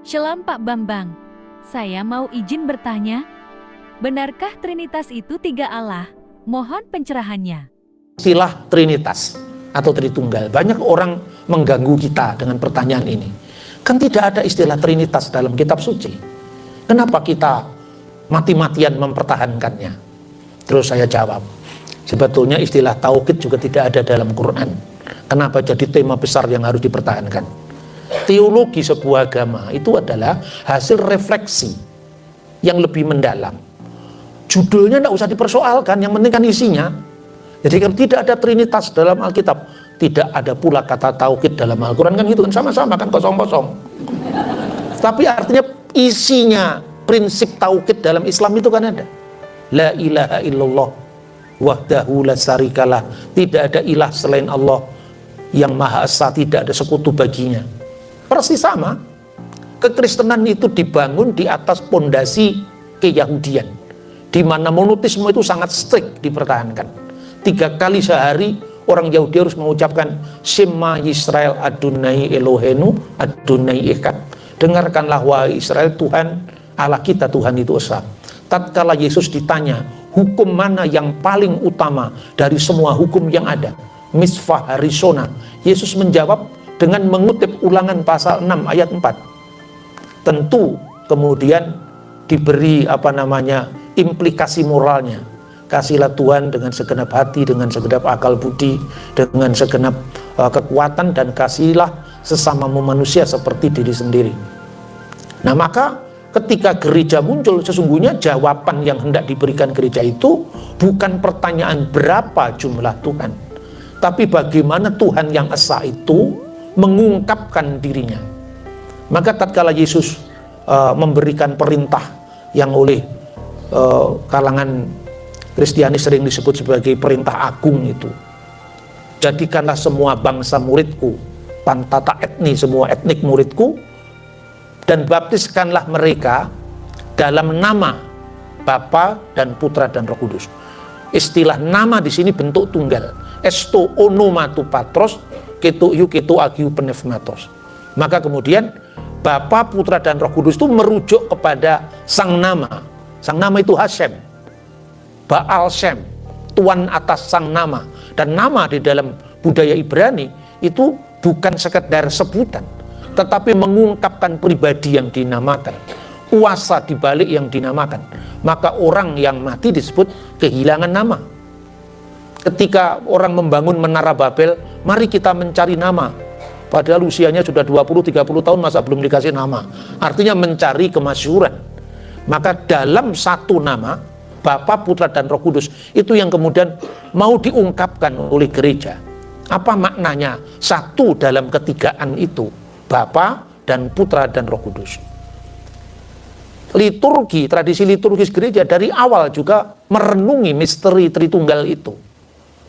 Shalom Pak Bambang, saya mau izin bertanya, benarkah Trinitas itu tiga Allah? Mohon pencerahannya. Istilah Trinitas atau Tritunggal, banyak orang mengganggu kita dengan pertanyaan ini. Kan tidak ada istilah Trinitas dalam kitab suci. Kenapa kita mati-matian mempertahankannya? Terus saya jawab, sebetulnya istilah tauhid juga tidak ada dalam Quran. Kenapa jadi tema besar yang harus dipertahankan? Teologi sebuah agama itu adalah hasil refleksi yang lebih mendalam. Judulnya tidak usah dipersoalkan, yang penting kan isinya. Jadi kalau tidak ada Trinitas dalam Alkitab, tidak ada pula kata tauhid dalam Al-Quran, kan gitu kan, sama-sama kan, kosong-kosong. Tapi artinya isinya prinsip tauhid dalam Islam itu kan ada. La ilaha illallah wahdahu la syarikalah, tidak ada ilah selain Allah yang maha esa, tidak ada sekutu baginya. Persis sama. Kekristenan itu dibangun di atas pondasi keyahudian, di mana monoteisme itu sangat strict dipertahankan. 3 kali sehari orang Yahudi harus mengucapkan Shema Yisrael Adonai Elohenu Adonai Echad. Dengarkanlah wahai Israel, Tuhan Allah kita, Tuhan itu esa. Tatkala Yesus ditanya hukum mana yang paling utama dari semua hukum yang ada, Mitzvah Harisona, Yesus menjawab dengan mengutip Ulangan pasal 6 ayat 4. Tentu kemudian diberi implikasi moralnya. Kasihlah Tuhan dengan segenap hati, dengan segenap akal budi, dengan segenap kekuatan, dan kasihlah sesamamu manusia seperti diri sendiri. Nah, maka ketika gereja muncul, sesungguhnya jawaban yang hendak diberikan gereja itu bukan pertanyaan berapa jumlah Tuhan, tapi bagaimana Tuhan yang esa itu mengungkapkan dirinya. Maka tatkala Yesus memberikan perintah yang oleh kalangan Kristiani sering disebut sebagai perintah agung itu, jadikanlah semua bangsa muridku, pantata etni, semua etnik muridku, dan baptiskanlah mereka dalam nama Bapa dan Putra dan Roh Kudus. Istilah nama di sini bentuk tunggal, esto onomatu patros ketu yu ketu agiu pneumatos. Maka kemudian Bapa, Putra dan Roh Kudus itu merujuk kepada sang nama. Sang nama itu Hashem, Baal Shem, Tuan atas sang nama. Dan nama di dalam budaya Ibrani itu bukan sekedar sebutan, tetapi mengungkapkan pribadi yang dinamakan, kuasa dibalik yang dinamakan. Maka orang yang mati disebut kehilangan nama. Ketika orang membangun Menara Babel, mari kita mencari nama. Padahal usianya sudah 20-30 tahun masa belum dikasih nama. Artinya mencari kemasyhuran. Maka dalam satu nama, Bapa, Putra, dan Roh Kudus, itu yang kemudian mau diungkapkan oleh gereja. Apa maknanya satu dalam ketigaan itu? Bapa dan Putra dan Roh Kudus. Liturgi, tradisi liturgis gereja dari awal juga merenungi misteri Tritunggal itu.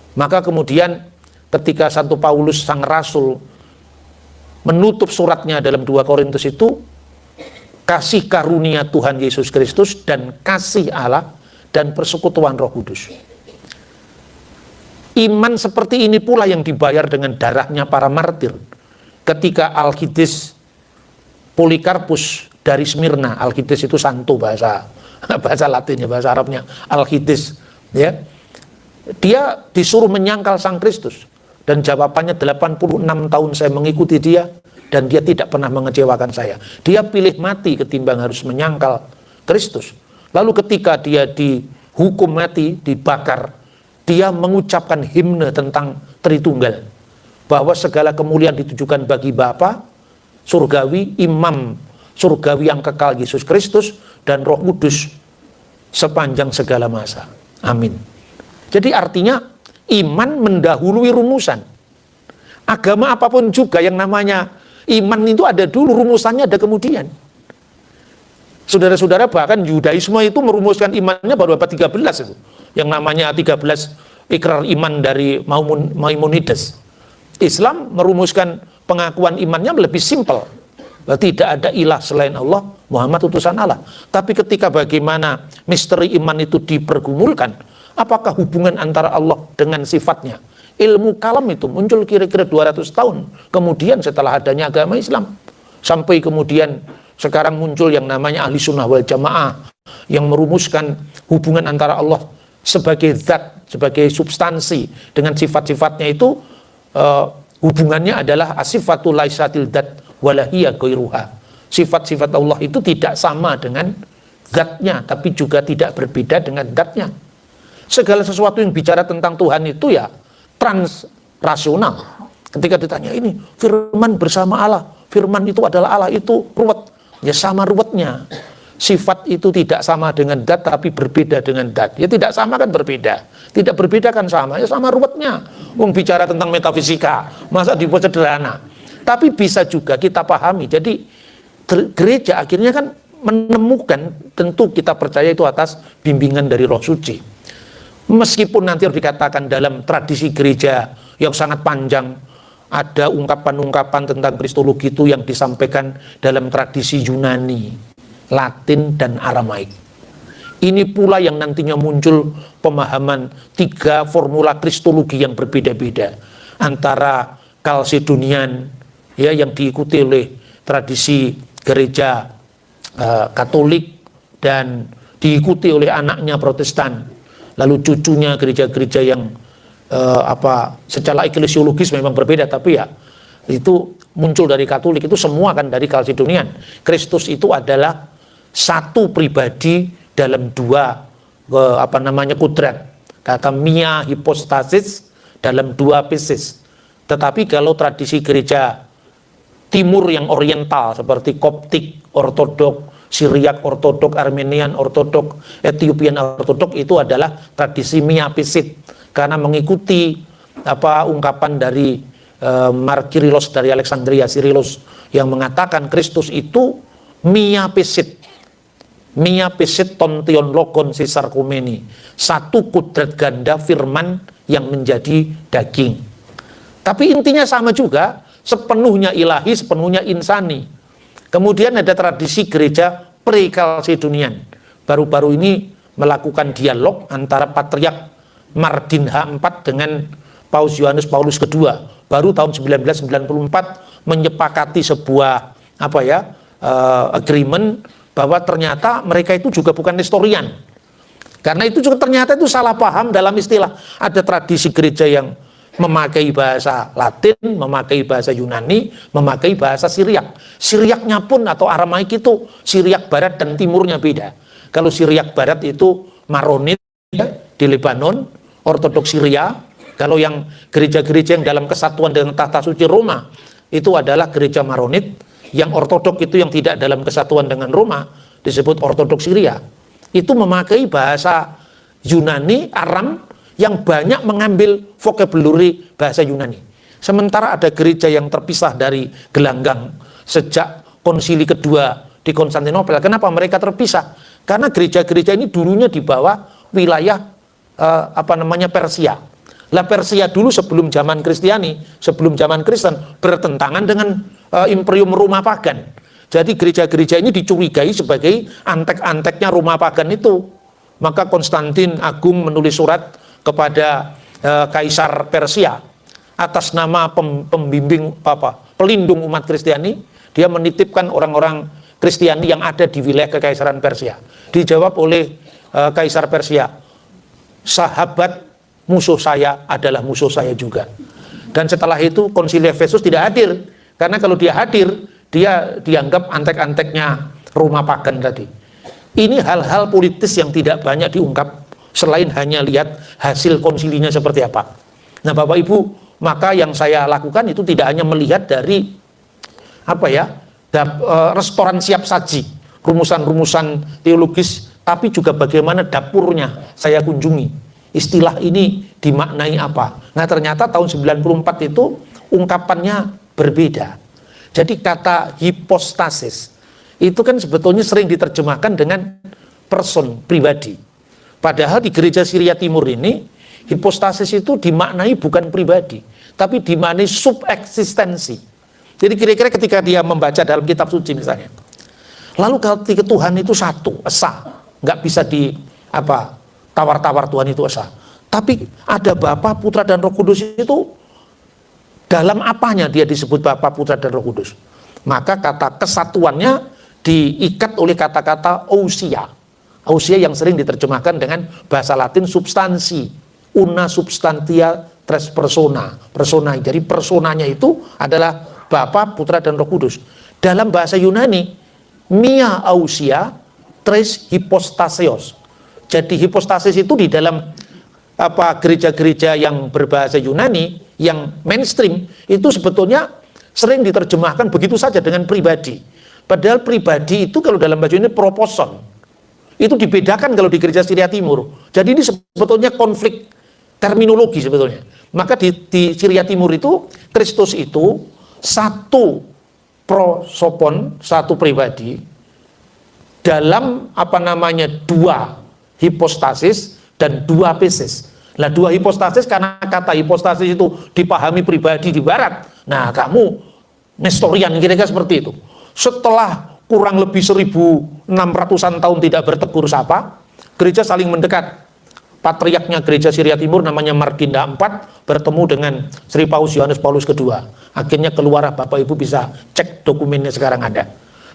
Maka kemudian ketika Santo Paulus sang Rasul menutup suratnya dalam 2 Korintus itu, kasih karunia Tuhan Yesus Kristus dan kasih Allah dan persekutuan Roh Kudus. Iman seperti ini pula yang dibayar dengan darahnya para martir. Ketika Alkitis Polikarpus dari Smyrna, Alkitis itu santo bahasa Latinnya, bahasa Arabnya Alkitis, ya. Dia disuruh menyangkal Sang Kristus, dan jawabannya 86 tahun saya mengikuti dia dan dia tidak pernah mengecewakan saya. Dia pilih mati ketimbang harus menyangkal Kristus. Lalu ketika dia dihukum mati, dibakar, dia mengucapkan himne tentang Tritunggal, bahwa segala kemuliaan ditujukan bagi Bapa surgawi, Imam surgawi yang kekal Yesus Kristus, dan Roh Kudus sepanjang segala masa. Amin. Jadi artinya iman mendahului rumusan. Agama apapun juga yang namanya iman itu ada dulu, rumusannya ada kemudian. Saudara-saudara, bahkan Yudaisme itu merumuskan imannya baru abad 13 itu. Yang namanya 13 ikrar iman dari Maimonides. Islam merumuskan pengakuan imannya lebih simpel. Tidak ada ilah selain Allah, Muhammad utusan Allah. Tapi ketika bagaimana misteri iman itu dipergumulkan, apakah hubungan antara Allah dengan sifatnya? Ilmu kalam itu muncul kira-kira 200 tahun kemudian setelah adanya agama Islam. Sampai kemudian sekarang muncul yang namanya ahli sunnah wal jamaah, yang merumuskan hubungan antara Allah sebagai zat, sebagai substansi dengan sifat-sifatnya itu, hubungannya adalah asifatul laisatil dzat walahiyya ghairuha. Sifat-sifat Allah itu tidak sama dengan zatnya, tapi juga tidak berbeda dengan zatnya. Segala sesuatu yang bicara tentang Tuhan itu ya transrasional. Ketika ditanya ini firman bersama Allah, firman itu adalah Allah, itu ruwet, ya sama ruwetnya. Sifat itu tidak sama dengan zat, tapi berbeda dengan zat. Ya tidak sama kan berbeda, tidak berbeda kan sama, ya sama ruwetnya. Bicara tentang metafisika, masa dibuat sederhana. Tapi bisa juga kita pahami. Jadi gereja akhirnya kan menemukan, tentu kita percaya itu atas bimbingan dari Roh Suci. Meskipun nanti dikatakan dalam tradisi gereja yang sangat panjang, ada ungkapan-ungkapan tentang kristologi itu yang disampaikan dalam tradisi Yunani, Latin, dan Aramaik. Ini pula yang nantinya muncul pemahaman 3 formula kristologi yang berbeda-beda, antara Kalsedonian ya, yang diikuti oleh tradisi gereja Katolik dan diikuti oleh anaknya Protestan, lalu cucunya gereja-gereja yang secara eklesiologis memang berbeda, tapi ya itu muncul dari Katolik, itu semua kan dari Kalsedonian. Kristus itu adalah satu pribadi dalam 2 kudrat, kata mia hipostasis dalam 2 pieces. Tetapi kalau tradisi gereja timur yang oriental seperti Koptik Ortodok, Syriak Ortodok, Armenian Ortodok, Ethiopian Ortodok, itu adalah tradisi miapisit, karena mengikuti ungkapan dari Markirilos dari Alexandria, Cyrilus, yang mengatakan Kristus itu miapisit tontion logon sisarkumeni, satu kudrat ganda firman yang menjadi daging. Tapi intinya sama juga, sepenuhnya ilahi, sepenuhnya insani. Kemudian ada tradisi gereja pre-Kalsedonian, baru-baru ini melakukan dialog antara Patriark Mardin H4 dengan Paus Yohanes Paulus II, baru tahun 1994 menyepakati sebuah agreement bahwa ternyata mereka itu juga bukan nestorian. Karena itu juga ternyata itu salah paham dalam istilah. Ada tradisi gereja yang memakai bahasa Latin, memakai bahasa Yunani, memakai bahasa Syriak. Syriaknya pun atau Aramaik itu Syriak barat dan timurnya beda. Kalau Syriak barat itu Maronit di Lebanon, Ortodoks Syria. Kalau yang gereja-gereja yang dalam kesatuan dengan Tahta Suci Roma itu adalah gereja Maronit. Yang Ortodok itu yang tidak dalam kesatuan dengan Roma disebut Ortodoks Syria. Itu memakai bahasa Yunani, Aram, yang banyak mengambil vocabulary bahasa Yunani. Sementara ada gereja yang terpisah dari gelanggang sejak konsili kedua di Konstantinopel. Kenapa mereka terpisah? Karena gereja-gereja ini dulunya di bawah wilayah Persia. Lah Persia dulu sebelum zaman Kristiani, sebelum zaman Kristen, bertentangan dengan Imperium Roma Pagan. Jadi gereja-gereja ini dicurigai sebagai antek-anteknya Roma Pagan itu. Maka Konstantin Agung menulis surat kepada Kaisar Persia atas nama pelindung umat Kristiani. Dia menitipkan orang-orang Kristiani yang ada di wilayah Kekaisaran Persia. Dijawab oleh Kaisar Persia, sahabat musuh saya adalah musuh saya juga. Dan setelah itu konsili Efesus tidak hadir, karena kalau dia hadir, dia dianggap antek-anteknya Roma Pagan tadi. Ini hal-hal politis yang tidak banyak diungkap, selain hanya lihat hasil konsilinya seperti apa. Nah Bapak Ibu, maka yang saya lakukan itu tidak hanya melihat dari restoran siap saji, rumusan-rumusan teologis, tapi juga bagaimana dapurnya saya kunjungi. Istilah ini dimaknai apa? Nah ternyata tahun 94 itu ungkapannya berbeda. Jadi kata hipostasis itu kan sebetulnya sering diterjemahkan dengan person, pribadi. Padahal di gereja Syria Timur ini hipostasis itu dimaknai bukan pribadi, tapi dimaknai subeksistensi. Jadi kira-kira ketika dia membaca dalam kitab suci misalnya, lalu kalau Tuhan itu satu, esa, nggak bisa tawar-tawar Tuhan itu esa. Tapi ada Bapa, Putra, dan Roh Kudus itu dalam apanya dia disebut Bapa, Putra, dan Roh Kudus? Maka kata kesatuannya diikat oleh kata-kata ousia. Ousia yang sering diterjemahkan dengan bahasa Latin substansi, una substantia tres persona, persona. Jadi personanya itu adalah Bapa, Putra, dan Roh Kudus. Dalam bahasa Yunani, mia ousia tres hypostaseos. Jadi hipostasis itu di dalam gereja-gereja yang berbahasa Yunani, yang mainstream, itu sebetulnya sering diterjemahkan begitu saja dengan pribadi. Padahal pribadi itu kalau dalam bahasa Yunani proposon. Itu dibedakan kalau di gereja Syria Timur. Jadi ini sebetulnya konflik terminologi sebetulnya. Maka di Syria Timur itu, Kristus itu satu prosopon, satu pribadi, dalam dua hipostasis dan dua pesis. Nah, dua hipostasis karena kata hipostasis itu dipahami pribadi di barat. Nah, kamu Nestorian kira-kira seperti itu. Setelah kurang lebih 1600-an tahun tidak bertegur sapa, gereja saling mendekat. Patriarknya gereja Syria Timur namanya Marginda IV bertemu dengan Sri Paus Yohanes Paulus II. Akhirnya keluar, Bapak Ibu bisa cek dokumennya sekarang ada.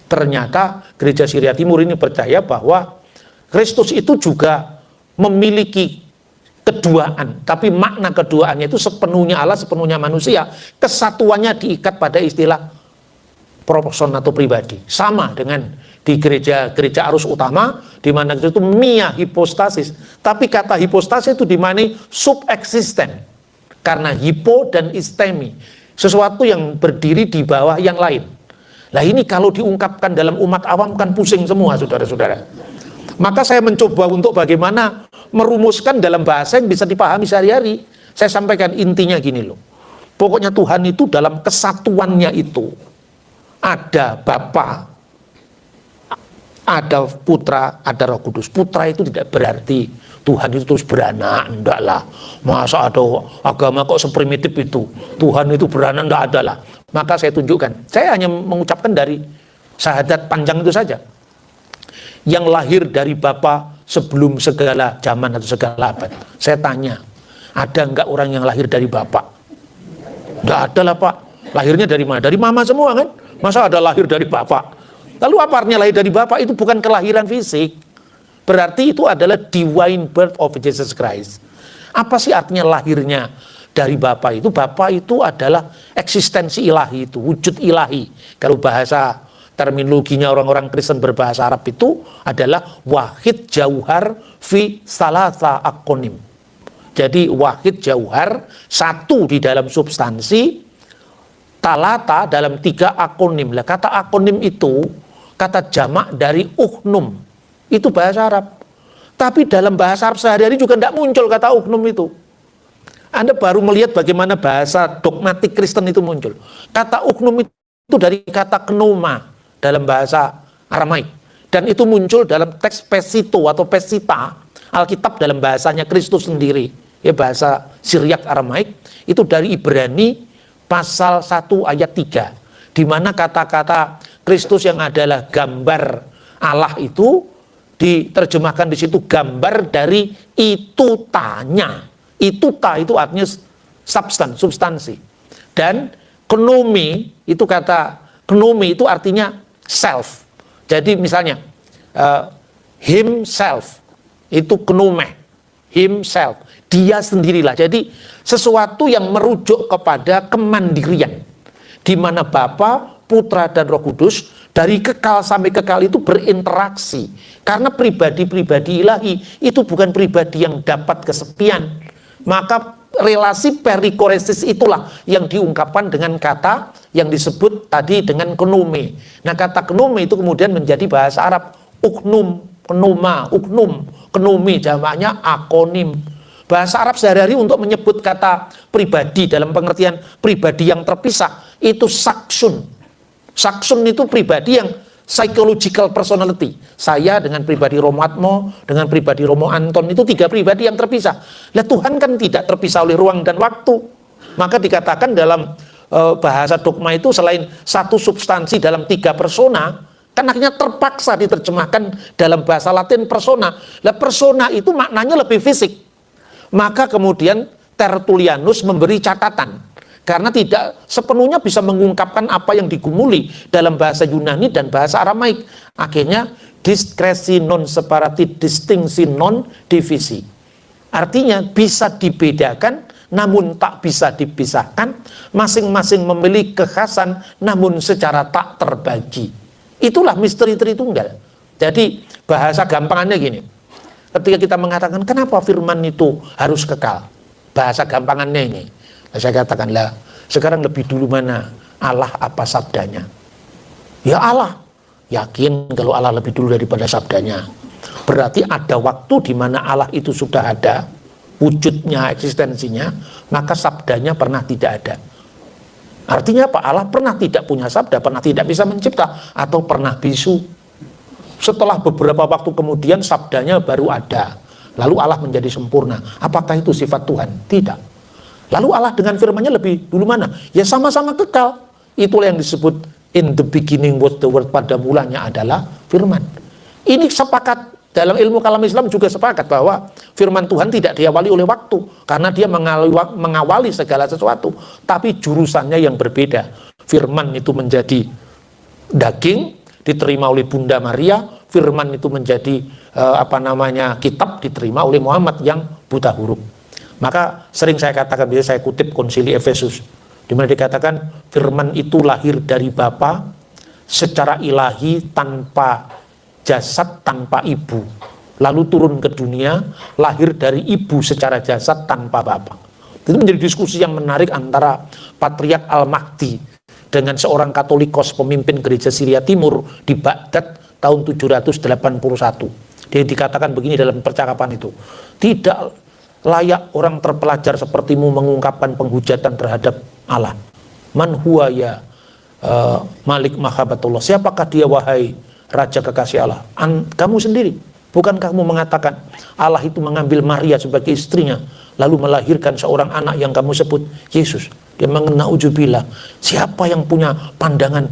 Ternyata gereja Syria Timur ini percaya bahwa Kristus itu juga memiliki keduaan, tapi makna keduaannya itu sepenuhnya Allah, sepenuhnya manusia. Kesatuannya diikat pada istilah proposon atau pribadi. Sama dengan di gereja arus utama, di mana itu mia hipostasis. Tapi kata hipostasis itu dimaknai subeksisten. Karena hipo dan istemi. Sesuatu yang berdiri di bawah yang lain. Nah ini kalau diungkapkan dalam umat awam kan pusing semua, saudara-saudara. Maka saya mencoba untuk bagaimana merumuskan dalam bahasa yang bisa dipahami sehari-hari. Saya sampaikan intinya gini loh. Pokoknya Tuhan itu dalam kesatuannya itu ada Bapa, ada Putra, ada Roh Kudus. Putra itu tidak berarti Tuhan itu terus beranak, enggak lah. Masa ada agama kok seprimitif itu? Tuhan itu beranak, enggak ada lah. Maka saya tunjukkan. Saya hanya mengucapkan dari syahadat panjang itu saja. Yang lahir dari Bapa sebelum segala zaman atau segala abad. Saya tanya, ada enggak orang yang lahir dari Bapa? Enggak ada lah Pak. Lahirnya dari mana? Dari mama semua kan? Masa ada lahir dari Bapak? Lalu apa artinya lahir dari Bapak? Itu bukan kelahiran fisik. Berarti itu adalah divine birth of Jesus Christ. Apa sih artinya lahirnya dari Bapak itu? Bapak itu adalah eksistensi ilahi itu, wujud ilahi. Kalau bahasa terminologinya orang-orang Kristen berbahasa Arab itu adalah wahid jauhar fi salasa akonim. Jadi wahid jauhar, satu di dalam substansi, talata dalam 3 akonim. Lah kata akonim itu kata jamak dari uknum. Itu bahasa Arab. Tapi dalam bahasa Arab sehari-hari juga tidak muncul kata uknum itu. Anda baru melihat bagaimana bahasa dogmatik Kristen itu muncul. Kata uknum itu dari kata knoma dalam bahasa Aramaik. Dan itu muncul dalam teks pesito atau pesita, Alkitab dalam bahasanya Kristus sendiri. Ya bahasa Syriak Aramaik. Itu dari Ibrani pasal 1 ayat 3, di mana kata-kata Kristus yang adalah gambar Allah itu diterjemahkan di situ gambar dari itu tanya. Itu artinya substansi. Dan knomi itu kata knomi itu artinya self. Jadi misalnya himself itu knome, himself. Dia sendirilah. Jadi sesuatu yang merujuk kepada kemandirian, di mana Bapa, Putra, dan Roh Kudus dari kekal sampai kekal itu berinteraksi. Karena pribadi-pribadi ilahi itu bukan pribadi yang dapat kesepian. Maka relasi perikoresis itulah yang diungkapkan dengan kata yang disebut tadi dengan knome. Nah kata knome itu kemudian menjadi bahasa Arab uknum, knoma, uknum, knomi jamaknya akonim. Bahasa Arab sehari-hari untuk menyebut kata pribadi dalam pengertian pribadi yang terpisah itu saksun. Saksun itu pribadi yang psychological personality. Saya dengan pribadi Romo Atmo, dengan pribadi Romo Anton itu 3 pribadi yang terpisah. Lah Tuhan kan tidak terpisah oleh ruang dan waktu. Maka dikatakan dalam bahasa dogma itu selain satu substansi dalam 3 persona, kan akhirnya terpaksa diterjemahkan dalam bahasa Latin persona. Lah persona itu maknanya lebih fisik. Maka kemudian Tertullianus memberi catatan. karena tidak sepenuhnya bisa mengungkapkan apa yang digumuli dalam bahasa Yunani dan bahasa Aramaik. Akhirnya diskresi non separatif, distingsi non divisi. Artinya bisa dibedakan namun tak bisa dipisahkan, masing-masing memiliki kekhasan namun secara tak terbagi. Itulah misteri Tritunggal. Jadi bahasa gampangannya gini, ketika kita mengatakan kenapa firman itu harus kekal, bahasa gampangannya ini, saya katakan lah, sekarang lebih dulu mana Allah apa sabdanya? Ya Allah. Yakin kalau Allah lebih dulu daripada sabdanya. Berarti ada waktu di mana Allah itu sudah ada wujudnya, eksistensinya, maka sabdanya pernah tidak ada. Artinya apa? Allah pernah tidak punya sabda, pernah tidak bisa mencipta, atau pernah bisu. Setelah beberapa waktu kemudian sabdanya baru ada, lalu Allah menjadi sempurna. Apakah itu sifat Tuhan? Tidak. Lalu Allah dengan firman-Nya lebih dulu mana? Ya sama-sama kekal. Itulah yang disebut in the beginning was the word, pada mulanya adalah firman. Ini sepakat dalam ilmu kalam Islam, juga sepakat bahwa firman Tuhan tidak diawali oleh waktu, karena dia mengawali segala sesuatu, tapi jurusannya yang berbeda. Firman itu menjadi daging, diterima oleh Bunda Maria. Firman itu menjadi kitab, diterima oleh Muhammad yang buta huruf. Maka sering saya katakan, biasa saya kutip konsili Efesus, di mana dikatakan firman itu lahir dari Bapa secara ilahi tanpa jasad, tanpa ibu, lalu turun ke dunia, lahir dari ibu secara jasad tanpa Bapa. Itu menjadi diskusi yang menarik antara Patriark Al-Mahdi dengan seorang Katolikos pemimpin gereja Syria Timur di Baghdad tahun 781. Dia dikatakan begini dalam percakapan itu, tidak layak orang terpelajar sepertimu mengungkapkan penghujatan terhadap Allah. Man huwa ya Malik Mahabatullah, siapakah dia wahai Raja kekasih Allah? Kamu sendiri, bukankah kamu mengatakan Allah itu mengambil Maria sebagai istrinya, lalu melahirkan seorang anak yang kamu sebut Yesus? Dia mengenal ujubillah, siapa yang punya pandangan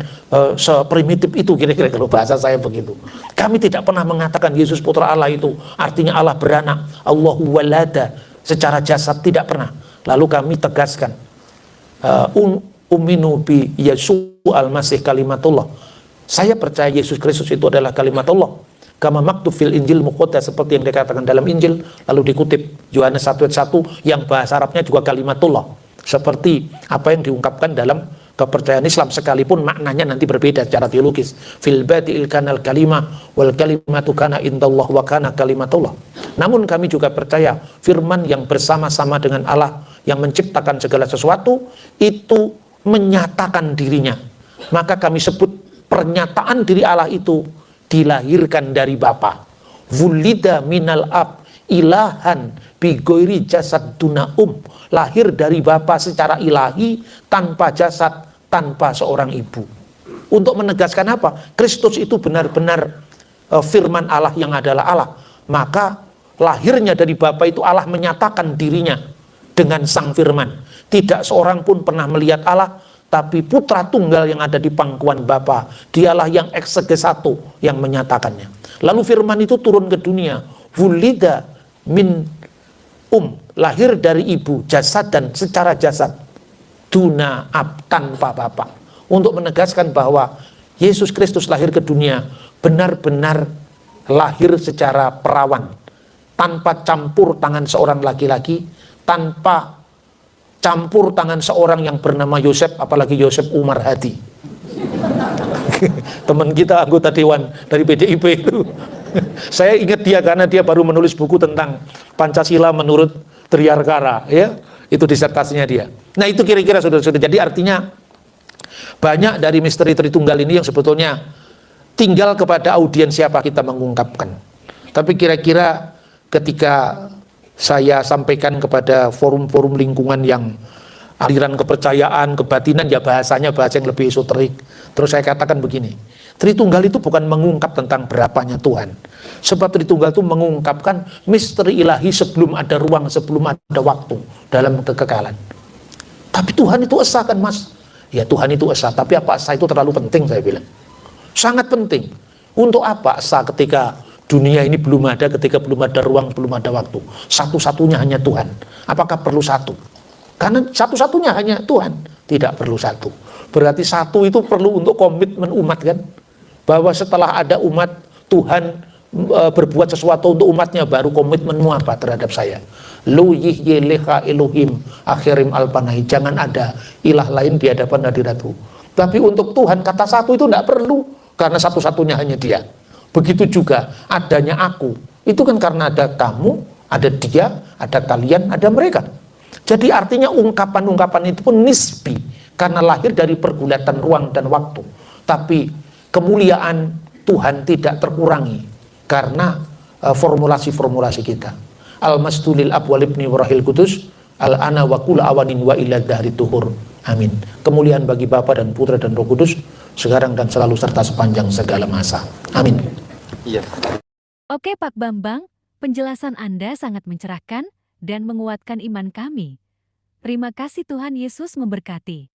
seprimitif itu, kira-kira kalau bahasa saya begitu. Kami tidak pernah mengatakan Yesus putra Allah itu artinya Allah beranak, Allahu walada secara jasad, tidak pernah. Lalu kami tegaskan, uminu bi Yesu al-Masih kalimatullah, saya percaya Yesus Kristus itu adalah kalimat Allah, kama maktub fil Injil muqaddas, seperti yang dikatakan dalam Injil. Lalu dikutip Yohanes 1:1 yang bahasa Arabnya juga kalimatullah, seperti apa yang diungkapkan dalam kepercayaan Islam, sekalipun maknanya nanti berbeda secara teologis. Fil badi'il kanal kalimah wal kalimatu kana indallah wa kana kalimatullah. Namun kami juga percaya firman yang bersama-sama dengan Allah yang menciptakan segala sesuatu itu menyatakan dirinya. Maka kami sebut pernyataan diri Allah itu dilahirkan dari Bapa. Wulida minal ab ilahan bigoiri jasad duna lahir dari Bapa secara ilahi, tanpa jasad, tanpa seorang ibu. Untuk menegaskan apa? Kristus itu benar-benar firman Allah yang adalah Allah. Maka lahirnya dari Bapa itu Allah menyatakan dirinya dengan sang firman. Tidak seorang pun pernah melihat Allah, tapi putra tunggal yang ada di pangkuan Bapa, dialah yang eksegesato, yang menyatakannya. Lalu firman itu turun ke dunia, wulida min lahir dari ibu, jasad dan secara jasad, duna ab, tanpa Bapa. Untuk menegaskan bahwa Yesus Kristus lahir ke dunia benar-benar lahir secara perawan, tanpa campur tangan seorang laki-laki, tanpa campur tangan seorang yang bernama Yosef, apalagi Yosef Umar Hadi. Teman kita anggota dewan dari PDIP itu. Saya ingat dia karena dia baru menulis buku tentang Pancasila menurut Triarkara, ya, itu disertasinya dia. Nah itu kira-kira sudah. Jadi artinya banyak dari misteri Tritunggal ini yang sebetulnya tinggal kepada audiens siapa kita mengungkapkan. Tapi kira-kira ketika saya sampaikan kepada forum-forum lingkungan yang aliran kepercayaan, kebatinan, ya bahasanya bahasa yang lebih esoterik. Terus saya katakan begini, Tritunggal itu bukan mengungkap tentang berapanya Tuhan. Sebab Tritunggal itu mengungkapkan misteri ilahi sebelum ada ruang, sebelum ada waktu dalam kekekalan. Tapi Tuhan itu esa kan mas? Ya Tuhan itu esa, tapi apa esa itu terlalu penting saya bilang. Sangat penting. Untuk apa esa ketika dunia ini belum ada, ketika belum ada ruang, belum ada waktu? Satu-satunya hanya Tuhan. Apakah perlu satu? Karena satu-satunya hanya Tuhan, tidak perlu satu. Berarti satu itu perlu untuk komitmen umat kan? Bahwa setelah ada umat, Tuhan berbuat sesuatu untuk umatnya, baru komitmenmu apa terhadap saya? Lu yihyeleha Elohim akhirim alpanahi. Jangan ada ilah lain di hadapan hadiratku. Tapi untuk Tuhan kata satu itu tidak perlu, karena satu-satunya hanya dia. Begitu juga adanya aku, itu kan karena ada kamu, ada dia, ada kalian, ada mereka. Jadi artinya ungkapan-ungkapan itu pun nisbi, karena lahir dari pergulatan ruang dan waktu. Tapi kemuliaan Tuhan tidak terkurangi karena formulasi-formulasi kita. Al-masdulil abwalibni warahil kudus, al-ana wa kula awanin wa ila dahri tuhur. Amin. Kemuliaan bagi Bapa dan Putra dan Roh Kudus, sekarang dan selalu serta sepanjang segala masa. Amin. Iya. Oke Pak Bambang, penjelasan Anda sangat mencerahkan dan menguatkan iman kami. Terima kasih, Tuhan Yesus memberkati.